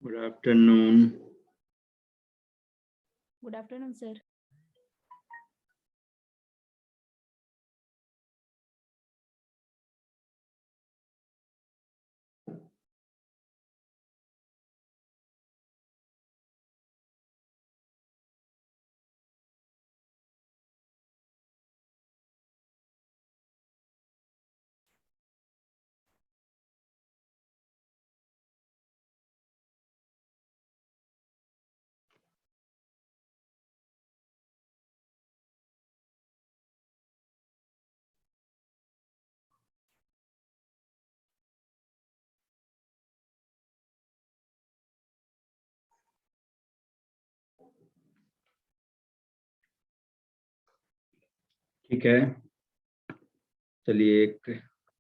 Good afternoon. Good afternoon, sir. ठीक है, चलिए एक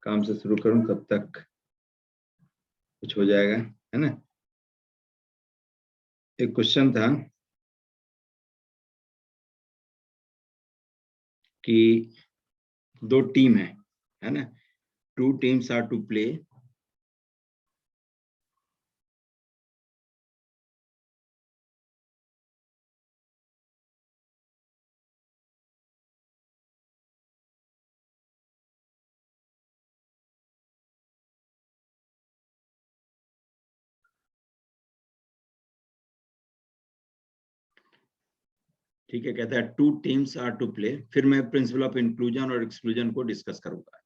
काम से शुरू करूं, तब तक कुछ हो जाएगा, है ना। एक क्वेश्चन था कि दो टीम है ना, 2 teams are to play ठीक है। कहता है 2 teams are to play, फिर मैं प्रिंसिपल ऑफ इंक्लूजन और एक्सक्लूजन को डिस्कस करूंगा।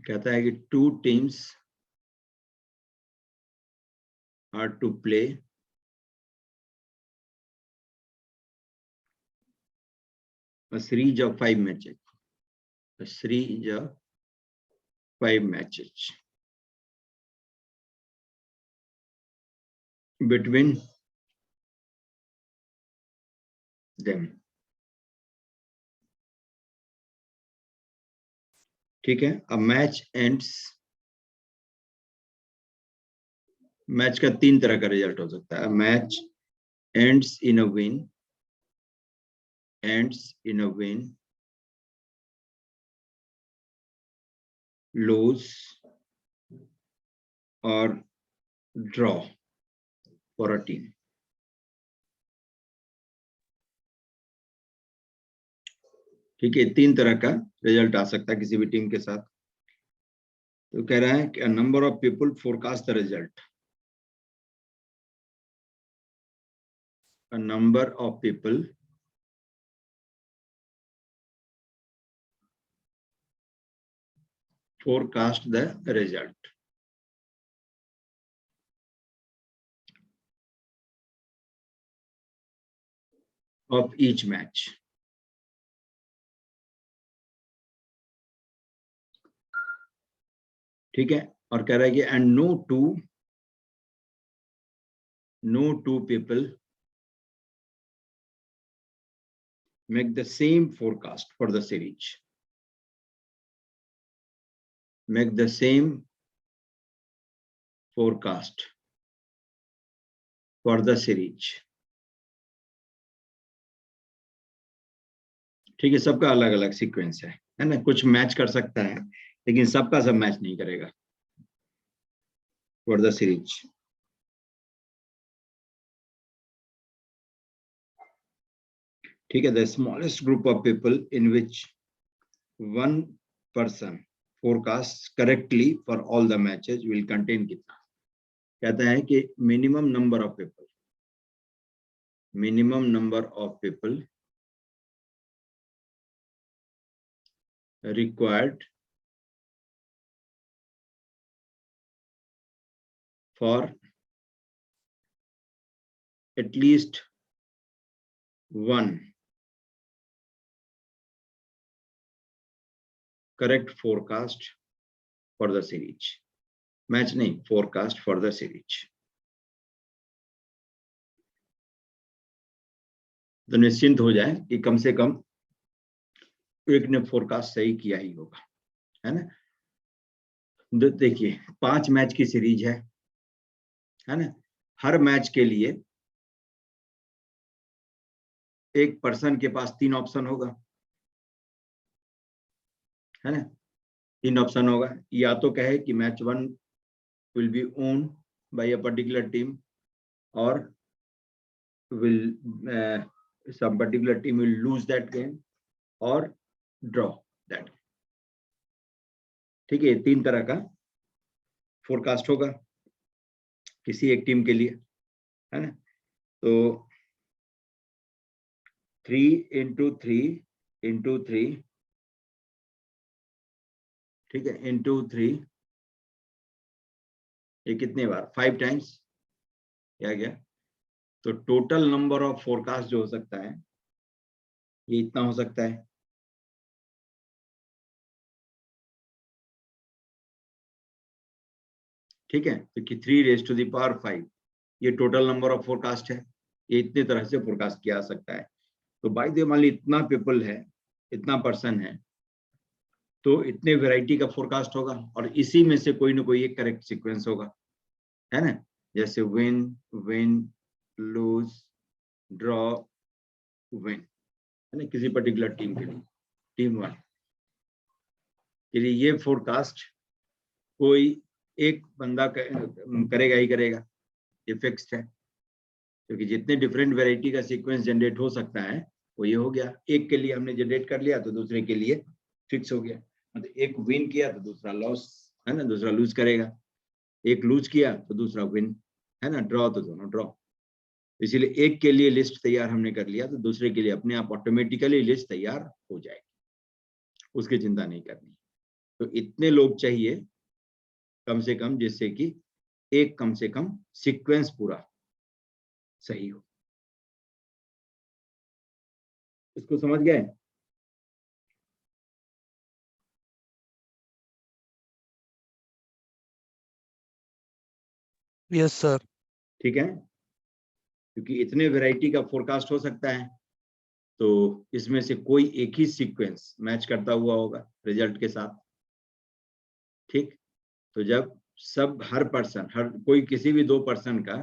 कहता है कि 2 teams are to play a series of 5 matches, a series of 5 matches between them। ठीक है, अब मैच एंड्स, मैच का 3 तरह का रिजल्ट हो सकता है। Match ends in a win, ends in a win, lose or draw for a team। ठीक है, 3 तरह का रिजल्ट आ सकता है किसी भी टीम के साथ। तो कह रहा है कि a number of people forecast the result, a number of people forecast the result of each match। ठीक है, और कह रहा है कि and no two people make the same forecast for the series, make the same forecast for the series। ठीक है, सबका अलग अलग सीक्वेंस है ना। कुछ मैच कर सकता है लेकिन सबका सब मैच नहीं करेगा फॉर द सीरीज। ठीक है, the smallest group of people in which one person forecast correctly for all the matches will contain कितना। कहता है कि minimum number of people required for at least one correct forecast for the series, match नहीं, forecast for the series। तो निश्चिंत हो जाए कि कम से कम एक ने फोरकास्ट सही किया ही होगा, है ना। देखिए 5 मैच की सीरीज है ना। हर मैच के लिए एक पर्सन के पास 3 ऑप्शन होगा, है ना। 3 ऑप्शन होगा, या तो कहे कि match 1 will be owned by a particular team, or will some particular team will lose that game or draw that. ठीक है, 3 तरह का फोरकास्ट होगा किसी एक टीम के लिए, है ना। तो 3 into 3 into 3, ठीक है, into 3, ये कितने बार, 5 टाइम्स या गया। तो टोटल नंबर ऑफ फोरकास्ट जो हो सकता है ये इतना हो सकता है, ठीक है। तो कि 3⁵5 ये टोटल नंबर ऑफ फोरकास्ट है, ये इतने तरह से फोरकास्ट किया जा सकता है। तो बाय द मान ली इतना पीपल है, इतना पर्सन है, तो इतने वैरायटी का फोरकास्ट होगा, और इसी में से कोई ना कोई एक करेक्ट सीक्वेंस होगा, है ना। जैसे win win loose draw win, है ना, किसी पर्टिकुलर टीम के लिए, टीम 1 के लिए ये फोरकास्ट कोई एक बंदा करेगा ही करेगा, ये फिक्स्ड है, क्योंकि जितने डिफरेंट वैरायटी का सीक्वेंस जनरेट हो सकता है वो ये हो गया। एक के लिए हमने जनरेट कर लिया तो दूसरे के लिए फिक्स हो गया, मतलब एक विन किया तो दूसरा लॉस, है ना, दूसरा लूज करेगा, एक लूज किया तो दूसरा विन, है ना, ड्रॉ तो दोनों ड्रॉ। इसीलिए एक के लिए लिस्ट तैयार हमने कर लिया तो दूसरे के लिए अपने आप ऑटोमेटिकली लिस्ट तैयार हो जाएगी, उसकी चिंता नहीं करनी। तो इतने लोग चाहिए कम से कम, जिससे कि एक कम से कम सीक्वेंस पूरा सही हो। इसको समझ गए? Yes sir. ठीक है, क्योंकि इतने वैरायटी का फोरकास्ट हो सकता है, तो इसमें से कोई एक ही सीक्वेंस मैच करता हुआ होगा रिजल्ट के साथ, ठीक। तो जब सब हर पर्सन, हर कोई किसी भी 2 पर्सन का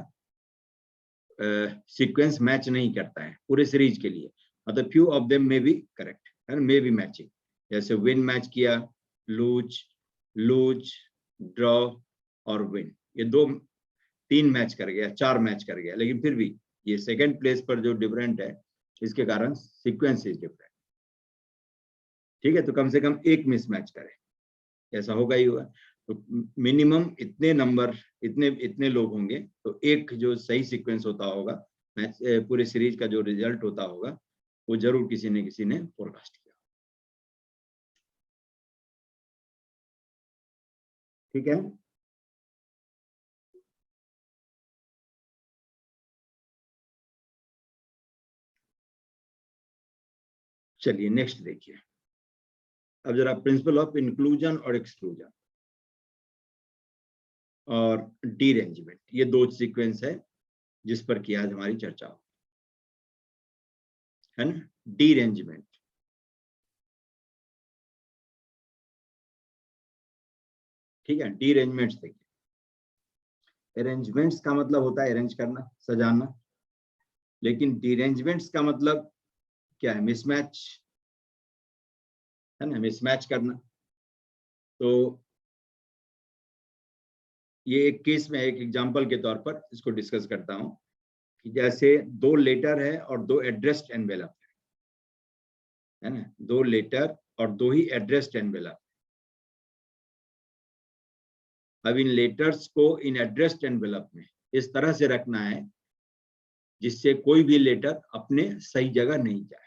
सीक्वेंस मैच नहीं करता है पूरे सीरीज के लिए, मतलब few of them may be correct, है ना, मे बी मैचिंग। जैसे विन मैच किया, लूज लूज ड्रॉ और विन, ये 3 मैच कर गया, 4 मैच कर गया, लेकिन फिर भी ये सेकंड प्लेस पर जो डिफरेंट है, इसके कारण सीक्वेंस इज डिफरेंट, ठीक है। तो कम से कम एक मिसमैच करे, ऐसा होगा ही होगा। तो मिनिमम इतने नंबर, इतने लोग होंगे, तो एक जो सही सीक्वेंस होता होगा मैच, पूरे सीरीज का जो रिजल्ट होता होगा, वो जरूर किसी ने फोरकास्ट किया, ठीक है। चलिए नेक्स्ट देखिए, अब जरा प्रिंसिपल ऑफ इंक्लूजन और एक्सक्लूजन और डीरेंजमेंट, ये 2 सीक्वेंस है जिस पर की आज हमारी चर्चा हो, है ना। डीरेंजमेंट, ठीक है। डीरेंजमेंट्स देखिए, अरेंजमेंट्स का मतलब होता है अरेंज करना, सजाना, लेकिन डीरेंजमेंट्स का मतलब क्या है, मिसमैच, है ना, मिसमैच करना। तो ये एक केस में, एक एग्जांपल के तौर पर इसको डिस्कस करता हूं कि जैसे 2 लेटर है और 2 एड्रेस्ड एनवेलप है ना, 2 लेटर और 2 ही एड्रेस्ड एनवेलप। अब इन लेटर्स को इन एड्रेस्ड एनवेलप में इस तरह से रखना है जिससे कोई भी लेटर अपने सही जगह नहीं जाए,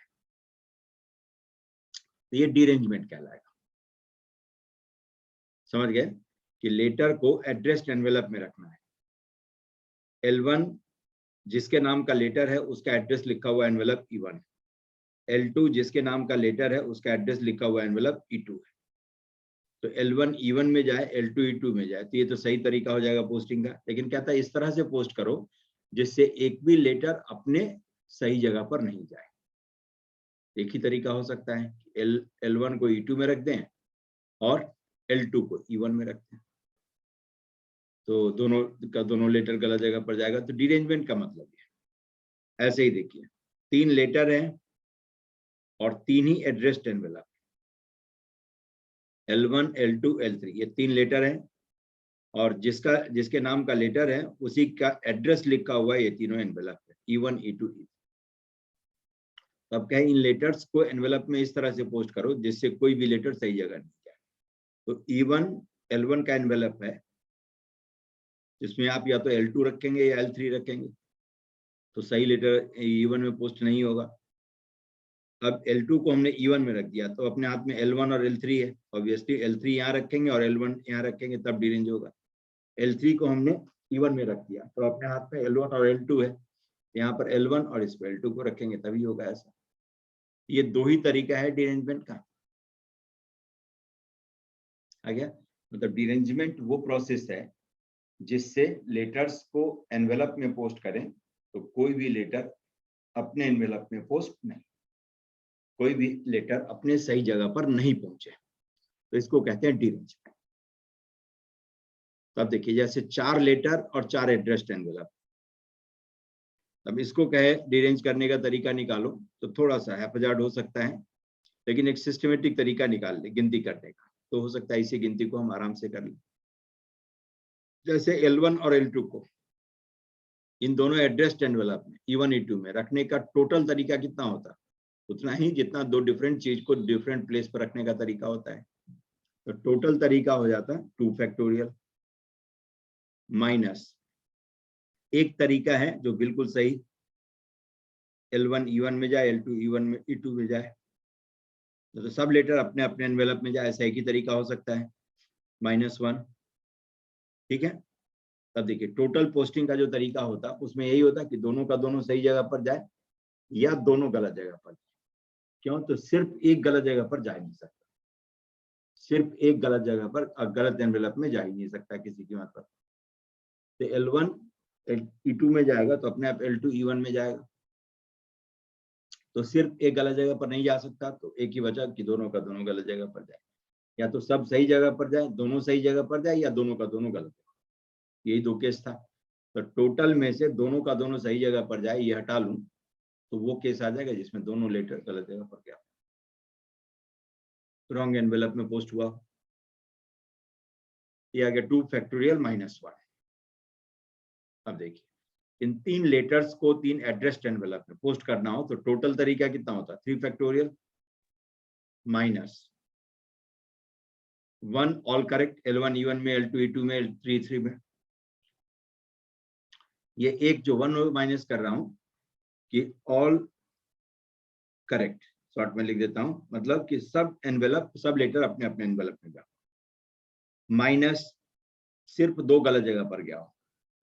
तो ये डीरेंजमेंट कहलाएगा। समझ गए कि लेटर को एड्रेस्ड एनवेलप में रखना है। L1 जिसके नाम का लेटर है उसका एड्रेस लिखा हुआ एनवेलप E1, L2 जिसके नाम का लेटर है उसका एड्रेस लिखा हुआ एनवेलप E2 है। तो L1 E1 में जाए, L2 E2 में जाए, तो ये तो सही तरीका हो जाएगा पोस्टिंग का। लेकिन कहता है इस तरह से पोस्ट करो जिससे एक भी लेटर अपने सही जगह पर नहीं जाए, एक ही तरीका हो सकता है, L1 को E2 में रख दें और L2 को E1 में रख दें, तो दोनों का दोनों लेटर गलत जगह पर जाएगा। तो डिरेंजमेंट का मतलब है ऐसे ही, देखिए 3 लेटर हैं और 3 ही addressed envelope, L1, L2, L3, ये 3 लेटर हैं और जिसके नाम का लेटर है उसी का एड्रेस लिखा हुआ है, ये तीनों एनवेलप है, E1, E2, E3। तब क्या है, इन लेटर्स को एनवेलप में इस तरह से पोस्ट करो जिससे कोई भी लेटर सही जगह नहीं जाए। तो E1 L1 का एनवेलप है, जिसमें आप या तो L2 रखेंगे या L3 रखेंगे, तो सही लेटर E1 में पोस्ट नहीं होगा। अब L2 को हमने E1 में रख दिया, तो अपने हाथ में L1 और L3 है, ऑब्वियसली L3 यहाँ रखेंगे और L1 यहाँ रखेंगे, तब डिरेंज होगा। L3 को हमने E1 में रख दिया, तो अपने हाथ में L1 और L2 है, यहाँ पर L1 और इस पर L2 को रखेंगे, तभी होगा ऐसा। ये 2 ही तरीका है डिरेंजमेंट का। आ गया? मतलब डिरेंजमेंट वो प्रोसेस है जिससे लेटर्स को एनवेलप में पोस्ट करें तो कोई भी लेटर अपने एनवेलप में पोस्ट नहीं, कोई भी लेटर अपने सही जगह पर नहीं पहुंचे, तो इसको कहते हैं डिरेंजमेंट। तब देखिए जैसे 4 लेटर और 4 एड्रेस्ड एनवेलप, अब इसको कहे डिरेंज करने का तरीका निकालो, तो थोड़ा सा हैफजार्ड हो सकता है, लेकिन एक सिस्टमेटिक तरीका निकाल ले गिनती करने का, तो हो सकता है इसी गिनती को हम आराम से कर लें। जैसे L1 और L2 को इन दोनों एड्रेस्ड एनवेलप में E1, E2 में रखने का टोटल तरीका कितना होता है? उतना ही जितना 2 डिफरेंट चीज को डिफरेंट प्लेस पर रखने का तरीका होता है। तो टोटल तरीका हो जाता है 2 फैक्टोरियल माइनस एक तरीका है जो बिल्कुल सही, L1 E1 में जाए, L2 E1 में E2 में जाए, तो सब लेटर अपने अपने एनवेलप में जाए, ऐसा एक ही तरीका हो सकता है, -1। ठीक है, तब देखिए टोटल पोस्टिंग का जो तरीका होता उसमें यही होता कि दोनों का दोनों सही जगह पर जाए या दोनों गलत जगह पर। क्यों? तो सिर्फ एक गलत जगह पर जा ही नहीं सकता, सिर्फ एक गलत जगह पर गलत एनवेलप में जा ही नहीं सकता किसी कीमत पर। तो L1 E2 में जाएगा तो अपने आप L2 E1 में जाएगा, तो सिर्फ एक गलत जगह पर नहीं जा सकता, तो एक ही बचा कि दोनों का दोनों गलत जगह पर जाए, या तो सब सही जगह पर जाए, दोनों सही जगह पर जाए, या दोनों का दोनों गलत जगह। यही 2 केस था। तो टोटल में से दोनों का दोनों सही जगह पर जाए ये हटा लूं तो वो केस आ जाएगा जिसमें दोनों लेटर गलत जगह पर गया, रॉन्ग एनवेलप में पोस्ट हुआ। ये आ गया 2 फैक्टोरियल -1। अब देखिए इन 3 लेटर्स को 3 एड्रेस्ड एनवेलप में पोस्ट करना हो तो टोटल तरीका कितना होता है? 3 factorial -1 all correct, L1 E1 में, L2 E2 में, L3 E3 में। ये एक जो 1 माइनस कर रहा हूं कि ऑल करेक्ट, शॉर्ट में लिख देता हूं, मतलब कि सब एनवेलप, सब लेटर अपने अपने एनवेलप में गया, माइनस सिर्फ 2 गलत जगह पर गया हो,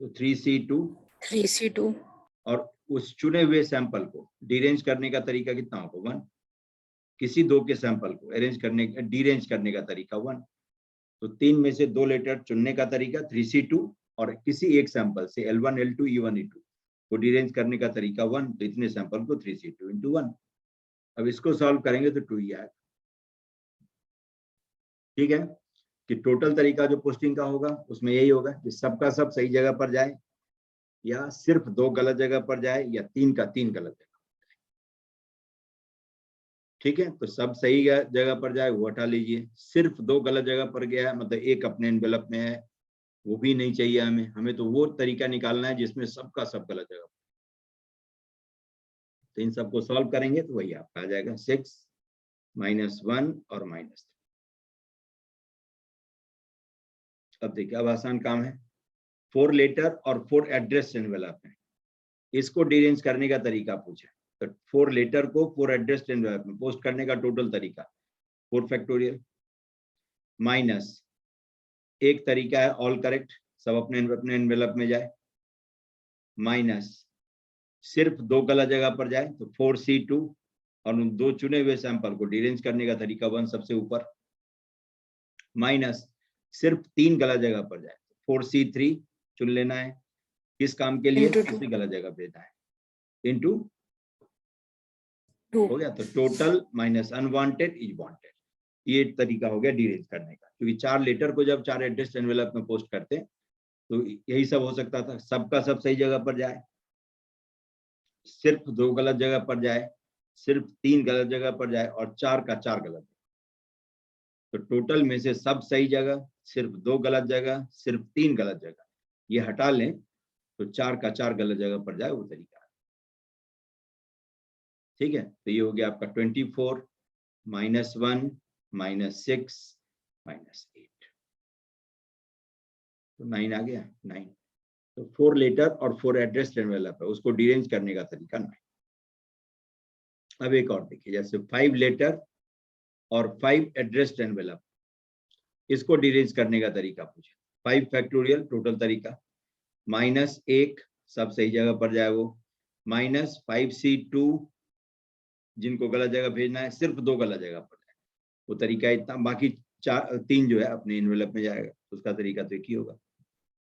तो 3C2 और उस चुने हुए सैंपल को डिरेंज करने का तरीका कितना होगा? 1। किसी 2 के सैंपल को अरेंज करने, डिरेंज करने का तरीका 1। तो 3 में से 2 लेटर चुनने का तरीका 3C2 और किसी एक सैंपल से L1, L2, E1, E2 को डिरेंज करने का तरीका 1, तो इतने सैंपल को 3C2 × 1। अब इसको सॉल्व करेंगे तो 2 ही आएगा। ठीक है, कि टोटल तरीका जो पोस्टिंग का होगा उसमें यही होगा कि सबका सब सही जगह पर जाए, या सिर्फ 2 गलत जगह पर जाए, या 3 का 3 गलत जगह। ठीक है, तो सब सही जगह पर जाए वो हटा लीजिए, सिर्फ 2 गलत जगह पर गया है, मतलब एक अपने एनवेलप में है, वो भी नहीं चाहिए हमें। हमें तो वो तरीका निकालना है जिसमें सबका सब गलत जगह। तो इन सबको सॉल्व करेंगे तो वही आपका आ जाएगा 6 -1 और -3। अब देखिए अब आसान काम है, 4 लेटर और 4 एड्रेस एनवेलप है, इसको डिरेंज करने का तरीका पूछा। तो 4 लेटर को 4 एड्रेस एनवेलप में पोस्ट करने का टोटल तरीका 4 फैक्टोरियल माइनस एक तरीका है ऑल करेक्ट, सब अपने अपने एनवेलप में जाए, माइनस सिर्फ 2 गलत जगह पर जाए तो 4C2 और उन 2 चुने हुए सैंपल को डिरेंज करने का तरीका 1 सबसे ऊपर, माइनस सिर्फ 3 गलत जगह पर जाए 4C3 चुन लेना है, किस काम के लिए? किसी गलत जगह भेजना है, इनटू 2। हो गया। तो total minus unwanted is wanted, ये तरीका हो गया डीरेंज करने का। क्योंकि 4 लेटर को जब 4 एड्रेस एनवेलप में पोस्ट करते हैं तो यही सब हो सकता था, सबका सब सही जगह पर जाए, सिर्फ 2 गलत जगह पर जाए, सिर्फ 3 गलत जगह पर जाए और 4 का 4 गलत। तो टोटल में से सब सही जगह, सिर्फ 2 गलत जगह, सिर्फ 3 गलत जगह, ये हटा लें तो 4 का 4 गलत जगह पर जाए, वो तरीका है। ठीक है, तो ये हो गया आपका 24 -1 -6 -8, तो 9 आ गया 9। तो 4 लेटर और 4 एड्रेस एनवेलप है, उसको डीरेंज करने का तरीका 9। अब एक और देखिए, जैसे 5 लेटर और 5 एड्रेस एनवेलप, इसको डीरेंज करने का तरीका पूछे। 5 फैक्टोरियल टोटल तरीका, -1 सब सही जगह पर जाए वो, -5C2 जिनको गलत जगह भेजना है सिर्फ 2 गलत जगह पर जाए, वो तरीका इतना, बाकी 3 जो है अपने एनवेलप में जाएगा, तो उसका तरीका तो एक ही होगा।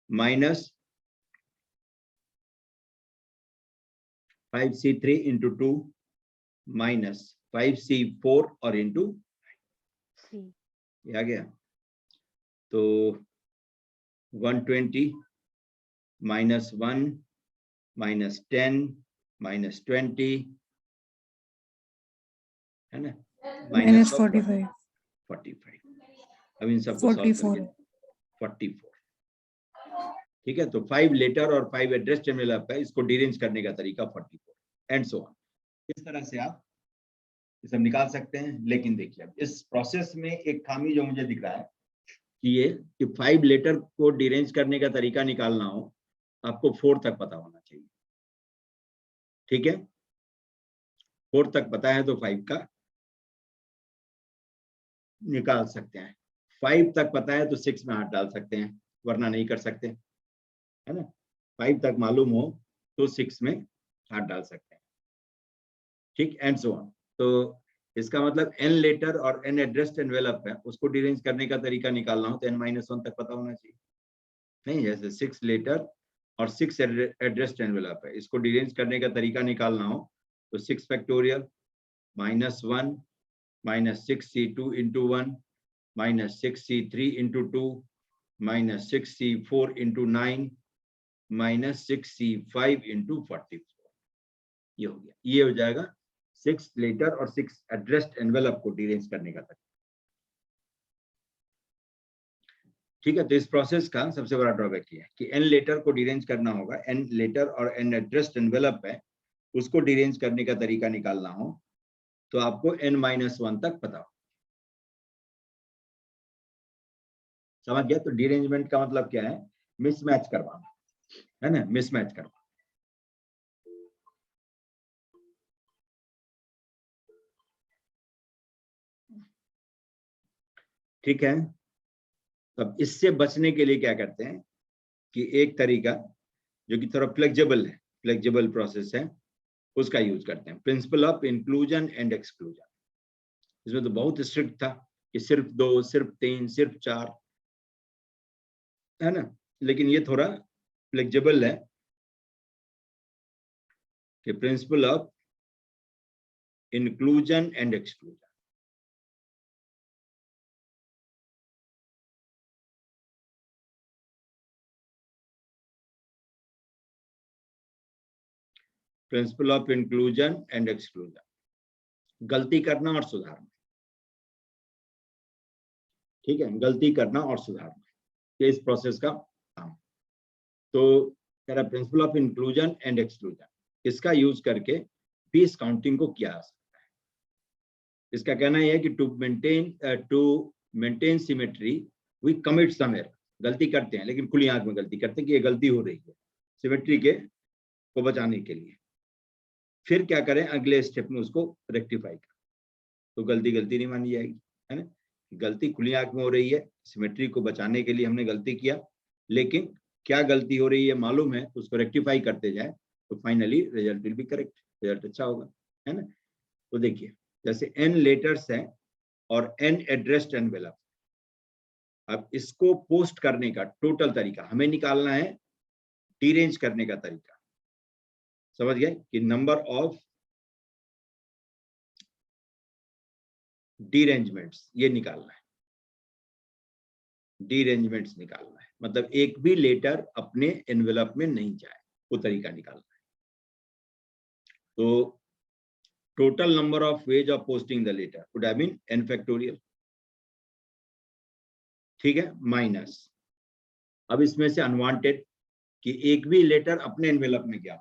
-5C3 into 2 -5C4 और इंटू आ गया, तो 120 -1 -10 -20 है ना, -45 45। अब इन सबको सॉल्व करके 44। ठीक है, तो 5 लेटर और 5 एड्रेस एनवेलप है, इसको डीरेंज करने का तरीका 44 एंड सो ऑन। इस तरह से आप ये सब निकाल सकते हैं। लेकिन देखिए, अब इस प्रोसेस में एक खामी जो मुझे दिख रहा है कि ये कि 5 लेटर को डीरेंज करने का तरीका निकालना हो, आपको 4 तक पता होना चाहिए। ठीक है, 4 तक पता है तो 5 का निकाल सकते हैं। 5 तक पता है तो 6 में हाथ डाल सकते हैं, वरना नहीं कर सकते, है ना। 5 तक मालूम हो तो 6 में हाथ डाल सकते हैं। ठीक, एंड सो ऑन। तो इसका मतलब n लेटर और n एड्रेस्ड एनवेलप है, उसको डीरेंज करने का तरीका निकालना हो तो n-1 तक पता होना चाहिए। नहीं, जैसे 6 लेटर और 6 एड्रेस्ड एनवेलप है, इसको डीरेंज करने का तरीका निकालना हो तो 6 factorial -1 -6C2 into 1 -6C3 into 2 -6C4 into 9 -6C5 into 44, ये हो गया। ये हो जाएगा 6 लेटर और 6 एड्रेस्ड एनवेलप को डीरेंज करने का तरीका। ठीक है, तो इस प्रोसेस का सबसे बड़ा ड्रॉबैक ये है कि n लेटर को डीरेंज करना होगा, n लेटर और n एड्रेस्ड एनवेलप है, उसको डीरेंज करने का तरीका निकालना हो तो आपको n-1 तक पता हो। समझ गया? तो डीरेंजमेंट का मतलब क्या है? मिसमैच करवाना, है ना, मिसमैच करवाना। ठीक है, अब इससे बचने के लिए क्या करते हैं कि एक तरीका जो कि थोड़ा फ्लेक्सिबल है, फ्लेक्सिबल प्रोसेस है, उसका यूज करते हैं, principle of inclusion and exclusion. इसमें तो बहुत स्ट्रिक्ट था कि सिर्फ 2, सिर्फ 3, सिर्फ 4, है ना, लेकिन ये थोड़ा फ्लेक्सिबल है कि principle of inclusion and exclusion. Principle of inclusion and exclusion, गलती करना और सुधारना। ठीक है, गलती करना और सुधारना, ये इस प्रोसेस का काम। तो कह रहा principle of inclusion and exclusion, इसका यूज करके पीस काउंटिंग को किया जा सकता है। इसका कहना यह है कि to maintain symmetry we commit some error, गलती करते हैं लेकिन खुली आंख में गलती करते हैं कि ये गलती हो रही है, सिमेट्री के को बचाने के लिए। फिर क्या करें, अगले स्टेप में उसको रेक्टिफाई करें, तो गलती नहीं मानी जाएगी, है ना। गलती खुली आंख में हो रही है, सिमेट्री को बचाने के लिए हमने गलती किया, लेकिन क्या गलती हो रही है मालूम है, उसको रेक्टिफाई करते जाए तो finally result will be correct, result अच्छा होगा, है ना। तो देखिए, जैसे n लेटर्स है और n एड्रेस्ड एनवेलप, अब इसको पोस्ट करने का टोटल तरीका हमें निकालना है, डीरेंज करने का तरीका। समझ गए कि नंबर ऑफ डीरेंजमेंट्स ये निकालना है, डीरेंजमेंट्स निकालना है, मतलब एक भी लेटर अपने एनवेलप में नहीं जाए, वो तरीका निकालना है। तो total number of ways of posting the letter would have been n factorial, ठीक है, माइनस, अब इसमें से अनवांटेड कि एक भी लेटर अपने एनवेलप में गया,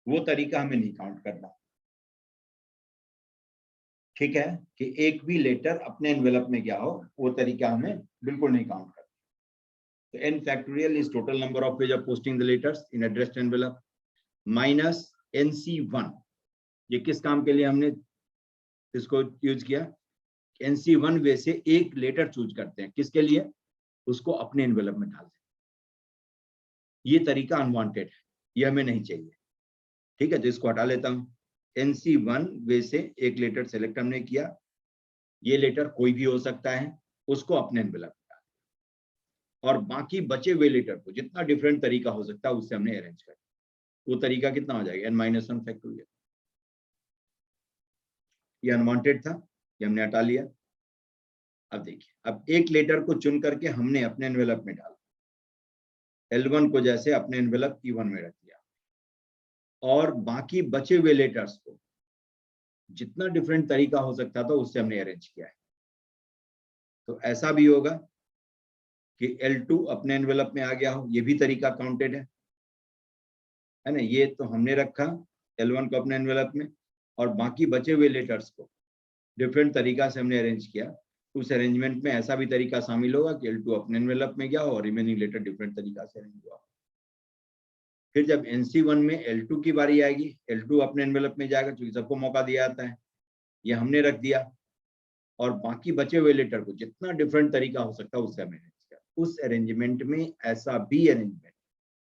वो तरीका हमें नहीं काउंट करना, ठीक है, कि एक भी लेटर अपने एनवेलप में गया हो, वो तरीका हमें बिल्कुल नहीं काउंट करना। तो n factorial is total number of page of posting the letters in addressed envelope minus NC1, ये किस काम के लिए हमने इसको यूज किया, NC1 वे से एक लेटर चूज करते हैं, किसके लिए, उसको अपने एनवेलप में डाल दें, ये तरीका अनवांटेड है, ये हमें नहीं चाहिए, ठीक है, तो इसको हटा लेता हूं। NC1 वे से एक लेटर सेलेक्ट हमने किया, ये लेटर कोई भी हो सकता है, उसको अपने एनवेलप में डाल, और बाकी बचे हुए लेटर को जितना डिफरेंट तरीका हो सकता है उससे हमने अरेंज कर, वो तरीका कितना हो जाएगा n-1 फैक्टोरियल, ये अनवांटेड था, ये हमने हटा लिया। अब देखिए, अब एक लेटर को चुन करके हमने अपने एनवेलप में डाला, L1 को जैसे अपने एनवेलप E1 में रख दिया, और बाकी बचे हुए लेटर्स को जितना डिफरेंट तरीका हो सकता था उससे हमने अरेंज किया है। तो ऐसा भी होगा कि L2 अपने एनवेलप में आ गया हो, ये भी तरीका काउंटेड है ना, ये तो हमने रखा L1 को अपने एनवेलप में, और बाकी बचे हुए लेटर्स को डिफरेंट तरीका से हमने अरेंज किया, उस अरेंजमेंट में ऐसा भी तरीका शामिल होगा कि L2 अपने एनवेलप में गया हो और रिमेनिंग लेटर डिफरेंट तरीका से अरेंज हुआ। फिर जब NC1 में L2 की बारी आएगी, L2 अपने एनवेलप में जाएगा, क्योंकि सबको मौका दिया जाता है, ये हमने रख दिया, और बाकी बचे हुए लेटर को जितना डिफरेंट तरीका हो सकता है उससे हमने अरेंज किया। उस अरेंजमेंट में ऐसा भी अरेंजमेंट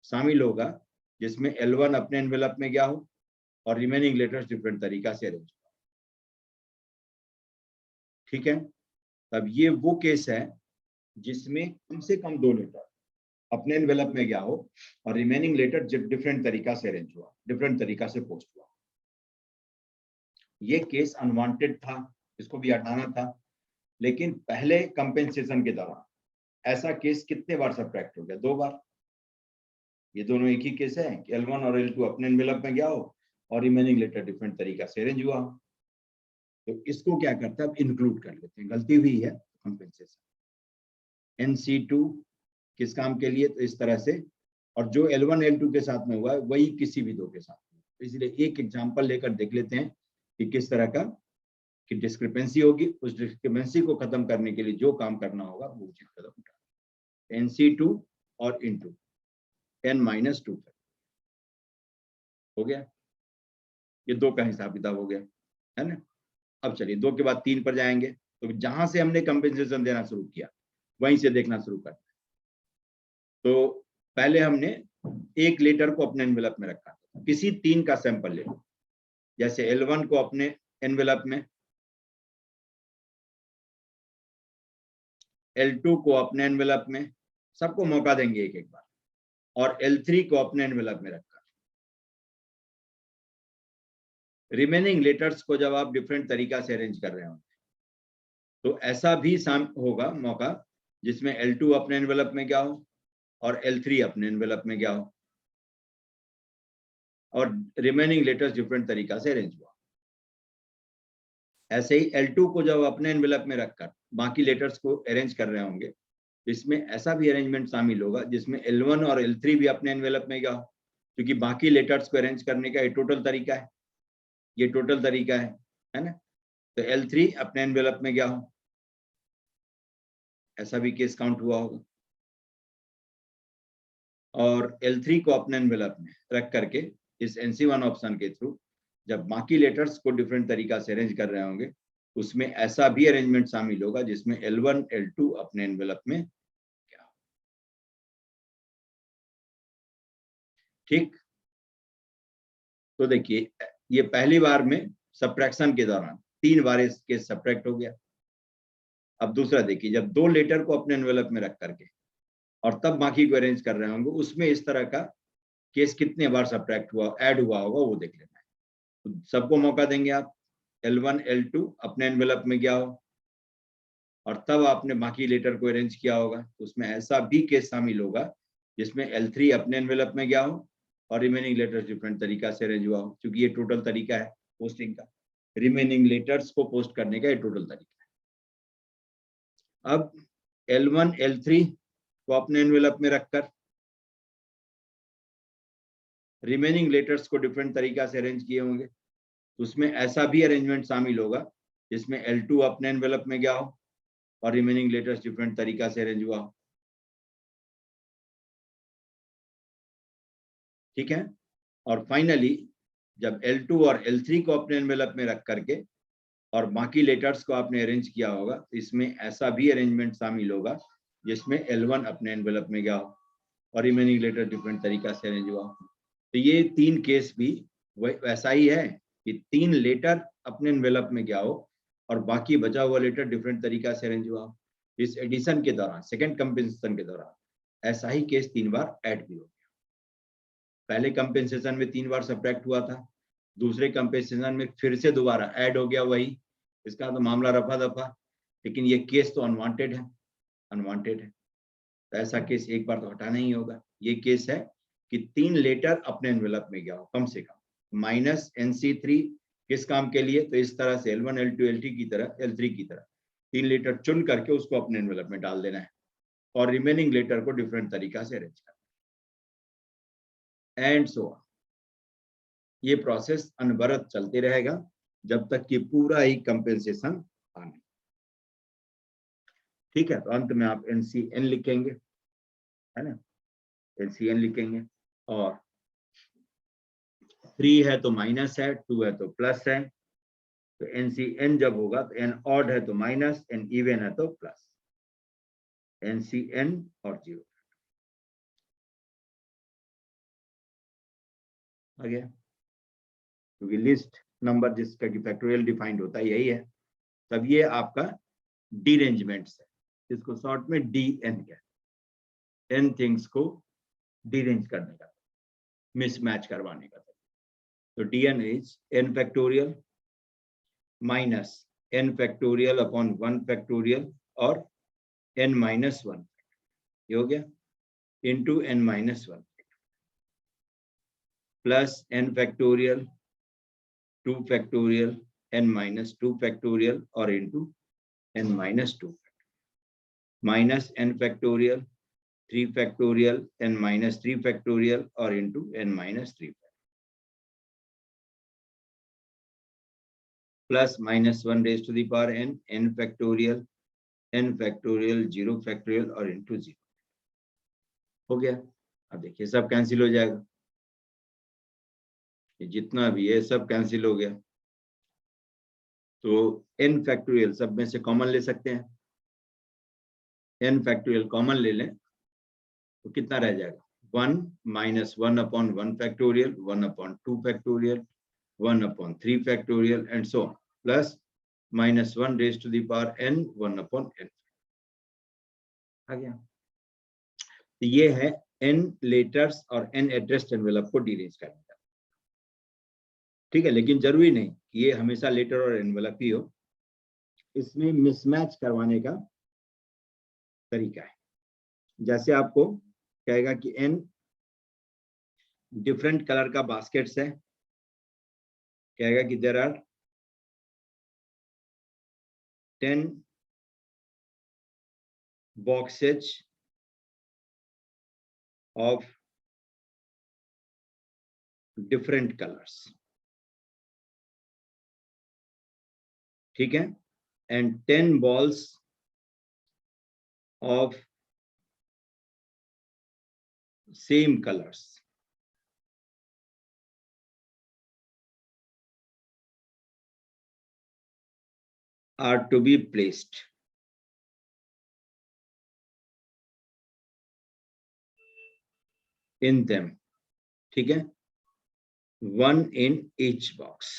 शामिल होगा जिसमें L1 अपने एनवेलप में गया हो और रिमेनिंग लेटर्स डिफरेंट तरीका से अरेंज हुआ, ठीक है। तब ये वो केस है जिसमें कम से कम दो लेटर अपने एनवेलप में गया हो और रिमेनिंग लेटर डिफरेंट तरीका से अरेंज हुआ, डिफरेंट तरीका से पोस्ट हुआ। ये केस अनवांटेड था, इसको भी हटाना था, लेकिन पहले कंपेंसेशन के दौरान ऐसा केस कितने बार सब्ट्रैक्ट हो गया, 2 बार। ये दोनों एक ही केस है कि L1 और L2 अपने एनवेलप में गया हो और रिमेनिंग लेटर डिफरेंट तरीका से अरेंज हुआ हो। तो इसको क्या करते हैं, अब इंक्लूड कर लेते हैं, गलती हुई है कंपेंसेशन। NC2 किस काम के लिए, तो इस तरह से, और जो L1 L2 के साथ में हुआ है वही किसी भी दो के साथ में, तो इसलिए एक एग्जांपल लेकर देख लेते हैं कि किस तरह का कि डिस्क्रिपेंसी होगी। उस डिस्क्रिपेंसी को खत्म करने के लिए जो काम करना होगा वो उचित कदम उठाना। NC2 और इंटू n-2 हो गया, ये 2 का हिसाब किताब हो गया, है ना। अब चलिए 2 के बाद 3 पर जाएंगे, तो जहां से हमने कंपेंसेशन देना शुरू किया वहीं से देखना शुरू करते हैं। तो पहले हमने एक लेटर को अपने एनवेलप में रखा, किसी 3 का सैंपल ले लो, जैसे L1 को अपने एनवेलप में, L2 को अपने एनवेलप में, सबको मौका देंगे एक एक बार, और L3 को अपने एनवेलप में रखकर। रिमेनिंग लेटर्स को जब आप डिफरेंट तरीका से अरेंज कर रहे हो तो ऐसा भी होगा मौका जिसमें L2 अपने एनवेलप में गया हो और L3 अपने एनवेलप में गया हो और रिमेनिंग लेटर्स डिफरेंट तरीका से अरेंज हुआ। ऐसे ही L2 को जब अपने एनवेलप में रखकर बाकी लेटर्स को अरेंज कर रहे होंगे, इसमें ऐसा भी अरेंजमेंट शामिल होगा जिसमें L1 और L3 भी अपने एनवेलप में गया हो, क्योंकि बाकी लेटर्स को अरेंज करने का ये टोटल तरीका है, ये टोटल तरीका है ना। तो L3 अपने एनवेलप में गया हो, ऐसा भी केस काउंट हुआ होगा, और L3 को अपने एनवेलप में रख करके इस NC1 ऑप्शन के थ्रू जब बाकी लेटर्स को डिफरेंट तरीका से अरेंज कर रहे होंगे, उसमें ऐसा भी अरेंजमेंट शामिल होगा जिसमें L1 L2 अपने एनवेलप में क्या हो, ठीक। तो देखिए ये पहली बार में सब्ट्रैक्शन के दौरान 3 बार इसके सब्ट्रैक्ट हो गया। अब दूसरा देखिए, जब 2 लेटर को अपने एनवेलप में रख करके और तब बाकी को अरेंज कर रहे होंगे, उसमें इस तरह का केस कितने बार सब्ट्रैक्ट हुआ, ऐड हुआ होगा, वो देख लेना है। तो सबको मौका देंगे आप, L1 L2 अपने एनवेलप में गया हो और तब आपने बाकी लेटर को अरेंज किया होगा, तो उसमें ऐसा भी केस शामिल होगा जिसमें L3 अपने एनवेलप में गया हो और रिमेनिंग लेटर्स डिफरेंट तरीका से अरेंज हुआ हो, क्योंकि ये टोटल तरीका है पोस्टिंग का, रिमेनिंग लेटर्स को पोस्ट करने का ये टोटल तरीका है। अब L1 L3 को अपने एनवेलप में रखकर रिमेनिंग लेटर्स को डिफरेंट तरीका से अरेंज किए होंगे, तो उसमें ऐसा भी अरेंजमेंट शामिल होगा जिसमें L2 अपने एनवेलप में गया हो और रिमेनिंग लेटर्स डिफरेंट तरीका से अरेंज हुआ हो। ठीक है, और फाइनली जब L2 और L3 को अपने एनवेलप में रख करके और बाकी लेटर्स को आपने अरेंज किया होगा, तो इसमें ऐसा भी अरेंजमेंट शामिल होगा जिसमें L1 अपने एनवेलप में गया हो और रिमेनिंग लेटर डिफरेंट तरीका से अरेंज हुआ हो। तो ये तीन केस भी वैसा ही है कि 3 लेटर अपने एनवेलप में गया हो और बाकी बचा हुआ लेटर डिफरेंट तरीका से अरेंज हुआ हो। इस एडिशन के दौरान, सेकंड कंपेंसेशन के दौरान ऐसा ही केस 3 बार ऐड भी हो गया। पहले कंपेंसेशन में 3 बार सब्ट्रैक्ट हुआ था, दूसरे कंपेंसेशन में फिर से दोबारा ऐड हो गया वही, इसका तो मामला रफा दफा, लेकिन ये केस तो अनवांटेड है, अनवांटेड है, तो ऐसा केस एक बार तो हटाना ही होगा। ये केस है कि 3 लेटर अपने एनवेलप में गया हो कम से कम, माइनस NC3 किस काम के लिए, तो इस तरह से L1 L2 L3 की तरह, L3 की तरह 3 लेटर चुन करके उसको अपने एनवेलप में डाल देना है और रिमेनिंग लेटर को डिफरेंट तरीका से अरेंज करना एंड सो ऑन। ये प्रोसेस अनवरत चलते रहेगा जब तक कि पूरा ही कंपेंसेशन आने। ठीक है, तो अंत में आप NCN लिखेंगे, है ना, NCN लिखेंगे, और 3 है तो माइनस है, 2 है तो प्लस है, तो NCN जब होगा तो N ऑड है तो माइनस, N इवन है तो प्लस, NCN और 0 आ गया, क्योंकि लिस्ट नंबर जिसका कि फैक्टोरियल डिफाइंड होता है यही है। तब ये आपका डीरेंजमेंट्स है, इसको शॉर्ट में DN कहते हैं, N थिंग्स को डीरेंज करने का, मिसमैच करवाने का। तो DN is N factorial minus N factorial upon 1 factorial और N माइनस 1, ये हो गया, into N minus 1 plus N factorial 2 factorial N minus 2 factorial और into N minus 2 minus N factorial 3 factorial N minus 3 factorial और into N minus 3 plus minus 1 raise to the power N factorial N factorial 0 factorial और into 0 हो गया। अब देखिए सब cancel हो जाएगा, ये जितना भी है सब कैंसिल हो गया, तो N फैक्टोरियल सब में से कॉमन ले सकते हैं, N फैक्टोरियल कॉमन ले लें तो कितना रह जाएगा, 1 minus 1 upon 1 factorial, 1 upon 2 factorial, 1 upon 3 factorial and so on, plus minus 1 raise to the power N 1 upon N आ गया। तो ये है N लेटर्स और N एड्रेस्ड एनवेलप को डीरेंज करने का। ठीक है, लेकिन जरूरी नहीं कि ये हमेशा लेटर और एनवेलप ही हो, इसमें मिसमैच करवाने का तरीका है। जैसे आपको कहेगा कि N डिफरेंट कलर का बास्केट्स है, कहेगा कि there are 10 boxes of different colors, ठीक है, and 10 balls of same colors, are to be placed in them, ठीक है, 1 in each box,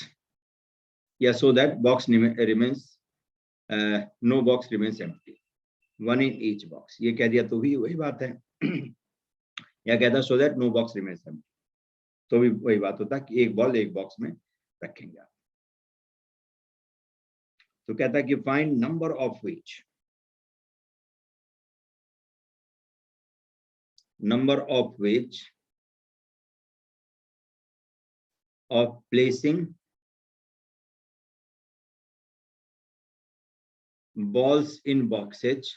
yeah, so that box remains no box remains empty, 1 in each box, ये कह दिया तो भी वही बात है या कहता so that no box remains empty, तो भी वही बात होता कि एक बॉल एक बॉक्स में रखेंगे। तो कहता है कि find number of which of placing balls in boxes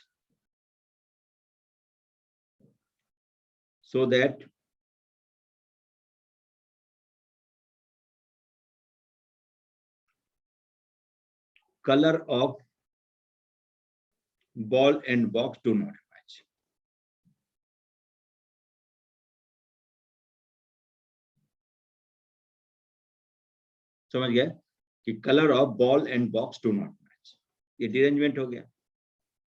so that color of ball and box do not match. समझ गए कि colour of ball and box do not match. ये डिरेंजमेंट हो गया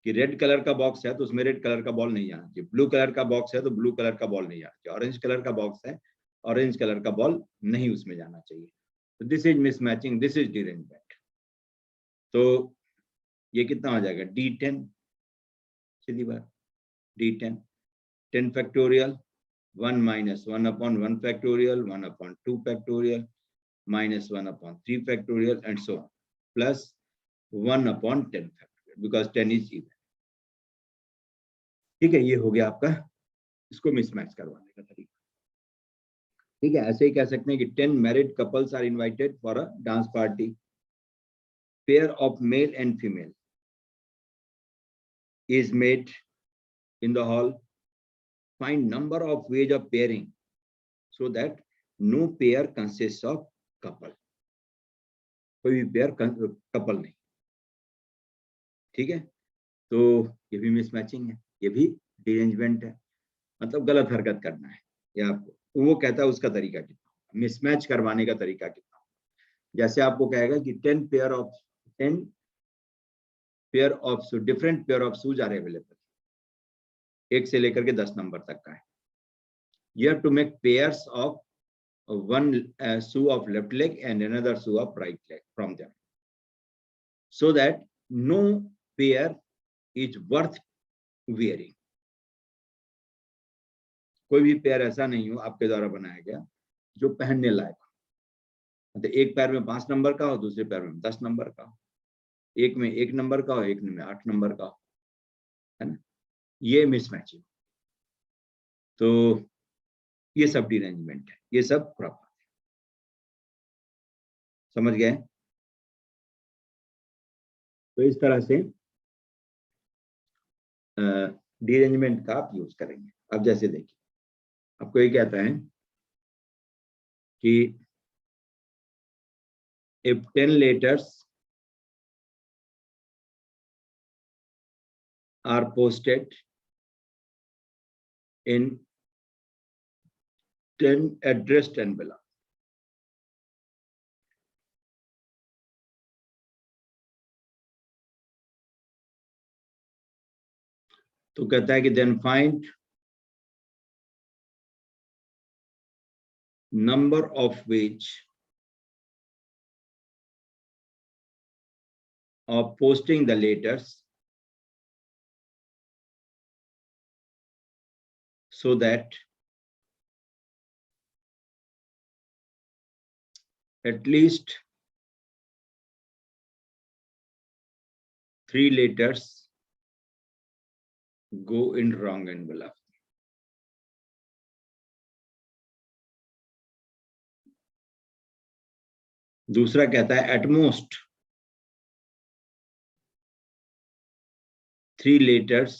कि रेड कलर का बॉक्स है तो उसमें रेड कलर का बॉल नहीं जाना चाहिए, ब्लू कलर का बॉक्स है तो ब्लू कलर का बॉल नहीं जाना चाहिए, ऑरेंज कलर का बॉक्स है ऑरेंज कलर का बॉल नहीं उसमें जाना चाहिए। तो this is mismatching, this is derangement. तो ये कितना हो जाएगा D10, सीधी बात D10, 10 factorial 1 minus 1 upon 1 factorial 1 upon 2 factorial minus 1 upon 3 factorial and so on plus 1 upon 10 factorial because 10 is even। ठीक है, ये हो गया आपका इसको मिसमैच करवाने का तरीका। ठीक है, ऐसे ही कह सकते हैं कि 10 married couples are invited for a dance party, pair of male and female is made in the hall, find number of ways of pairing so that no pair consists of couple, कोई भी pair couple नहीं। ठीक है, तो ये भी mismatching है, ये भी डिरेंजमेंट है, मतलब गलत हरकत करना है ये आपको। तो वो कहता है उसका तरीका कितना, मिसमैच करवाने का तरीका कितना। जैसे आपको कहेगा कि 10 pair of different pair of shoes are available, 1 से लेकर के 10 नंबर तक का है। You have to make pairs of one shoe of left leg and another shoe of right leg from them so that no pair is worth wearing। कोई भी pair ऐसा नहीं हो आपके द्वारा बनाया गया जो पहनने लायक हो, मतलब एक पैर में 5 नंबर का हो, दूसरे पैर में 10 नंबर का हो, एक में 1 नंबर का हो, एक में 8 नंबर का हो, है ना, ये मिसमैचिंग। तो ये सब डिरेंजमेंट है, ये सब प्रॉपर, समझ गए। तो इस तरह से डिरेंजमेंट का आप यूज करेंगे। अब जैसे देखिए आपको ये कहता है कि if 10 letters are posted in 10 addressed envelope, तो कहता है कि then find number of which of posting the letters so that at least 3 letters go in wrong envelope। दूसरा कहता है at most 3 letters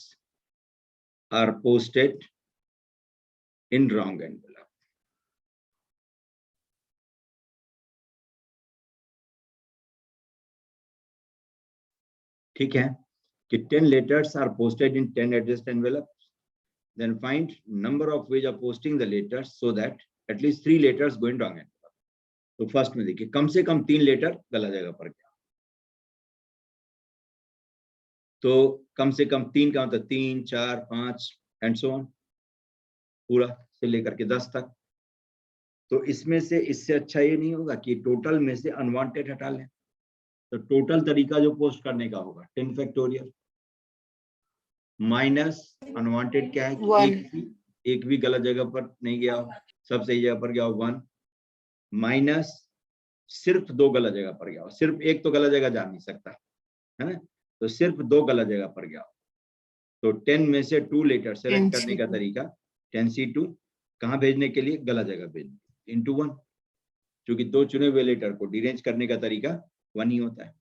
are posted in wrong envelope। ठीक है कि 10 letters are posted in 10 addressed envelopes, then find number of ways of posting the letters so that at least 3 letters go in wrong envelope। तो first में देखिए कम से कम 3 letter गलत जगह पर गया, तो कम से कम 3 का मतलब 3 4 5 एंड सो ऑन, पूरा से लेकर के 10 तक। तो इसमें से इससे अच्छा ये नहीं होगा कि टोटल में से अनवांटेड हटा लें। तो टोटल तरीका जो पोस्ट करने का होगा 10 फैक्टोरियल माइनस अनवांटेड क्या है कि एक भी गलत जगह पर नहीं गया हो, सब सही जगह पर गया हो 1, माइनस सिर्फ 2 गलत जगह पर गया हो, सिर्फ एक तो गलत जगह जा नहीं सकता, है ना, तो सिर्फ 2 गलत जगह पर गया। तो 10 में से 2 लेटर सेलेक्ट करने का तरीका 10C2 कहाँ भेजने के लिए, गलत जगह भेजने, इंटू 1, क्योंकि 2 चुने हुए लेटर को डिरेंज करने का तरीका 1 ही होता है।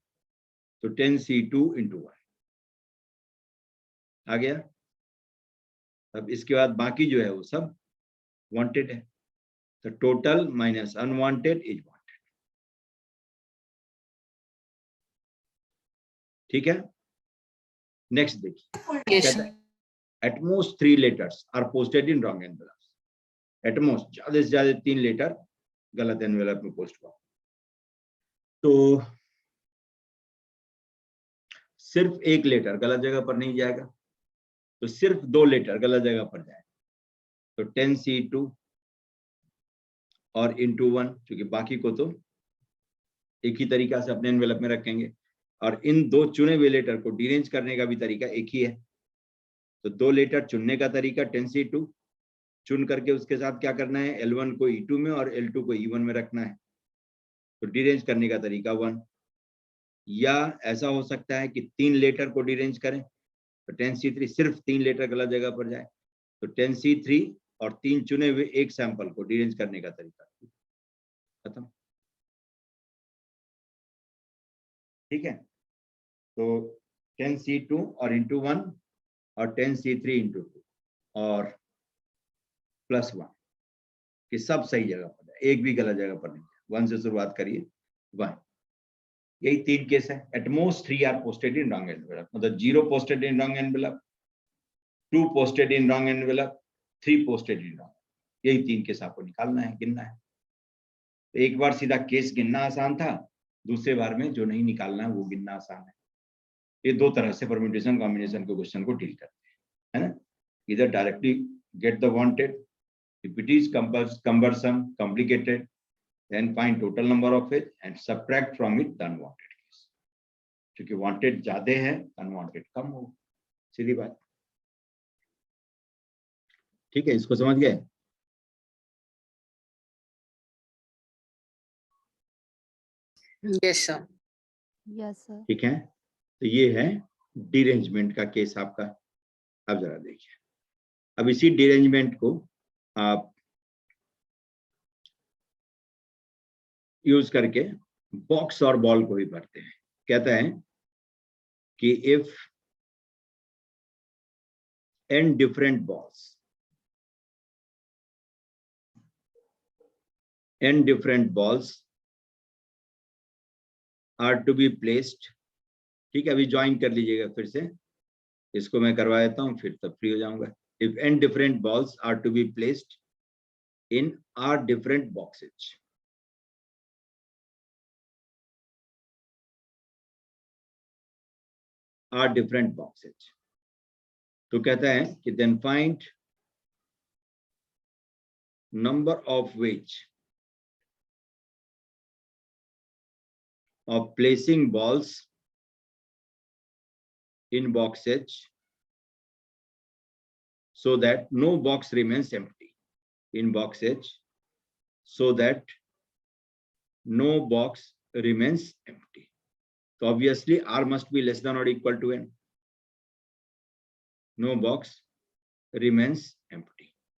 तो 10C2 इंटू 1 आ गया। अब इसके बाद बाकी जो है वो सब वांटेड है, तो total minus unwanted is wanted. ठीक है, नेक्स्ट देखिए, at most 3 letters are posted in wrong envelope. एट मोस्ट ज्यादा से ज्यादा 3 लेटर गलत एनवेलप में पोस्ट हुआ। तो सिर्फ 1 लेटर गलत जगह पर नहीं जाएगा, तो सिर्फ 2 लेटर गलत जगह पर जाए, तो 10C2 और इंटू 1, क्योंकि बाकी को तो एक ही तरीका से अपने एनवेलप में रखेंगे, और इन 2 चुने हुए लेटर को डिरेंज करने का भी तरीका एक ही है। तो 2 लेटर चुनने का तरीका 10C2, चुन करके उसके साथ क्या करना है, L1 को E2 में और L2 को E1 में रखना है। तो डिरेंज करने का तरीका 1, या ऐसा हो सकता है कि 3 लेटर को डिरेंज करें, तो 10C3 सिर्फ 3 लेटर गलत जगह पर जाए, तो 10C3 और 3 चुने हुए एक सैंपल को डिरेंज करने का तरीका खत्म। ठीक है, तो 10C2 और इंटू 1 और 10C3 इंटू 2 और +1 कि सब सही जगह पर है, एक भी गलत जगह पर नहीं है। 1 से शुरुआत करिए, 1। यही 3 केस है। At most 3 are posted in wrong envelope, मतलब 0 posted in wrong envelope, 2 posted in wrong envelope, 3 posted in wrong. यही 3 केस आपको निकालना है, गिनना है। तो एक बार सीधा केस गिनना आसान था, दूसरे बार में जो नहीं निकालना है वो गिनना आसान है। ये 2 तरह से परम्यूटेशन कॉम्बिनेशन के क्वेश्चन को डील करते हैं, है ना। इधर directly get the wanted, if it is cumbersome, complicated, then find total number of it and subtract from it the unwanted case. क्योंकि वांटेड ज्यादा है, अनवांटेड कम हो, सीधी बात। ठीक है, इसको समझ गए? Yes sir. Yes, sir. ठीक है, तो ये है डिरेंजमेंट का केस आपका। अब जरा देखिए, अब इसी डिरेंजमेंट को आप यूज करके बॉक्स और बॉल को भी पढ़ते हैं। कहता है कि if n different balls are to be placed, ठीक है, अभी ज्वाइन कर लीजिएगा फिर से, इसको मैं करवा देता हूं, फिर तब फ्री हो जाऊंगा। If n different balls are to be placed in r different boxes, तो कहता है कि then find number of which of placing balls in box H so that no box remains empty in box H, so that no box remains empty. So obviously R must be less than or equal to n. No box remains empty.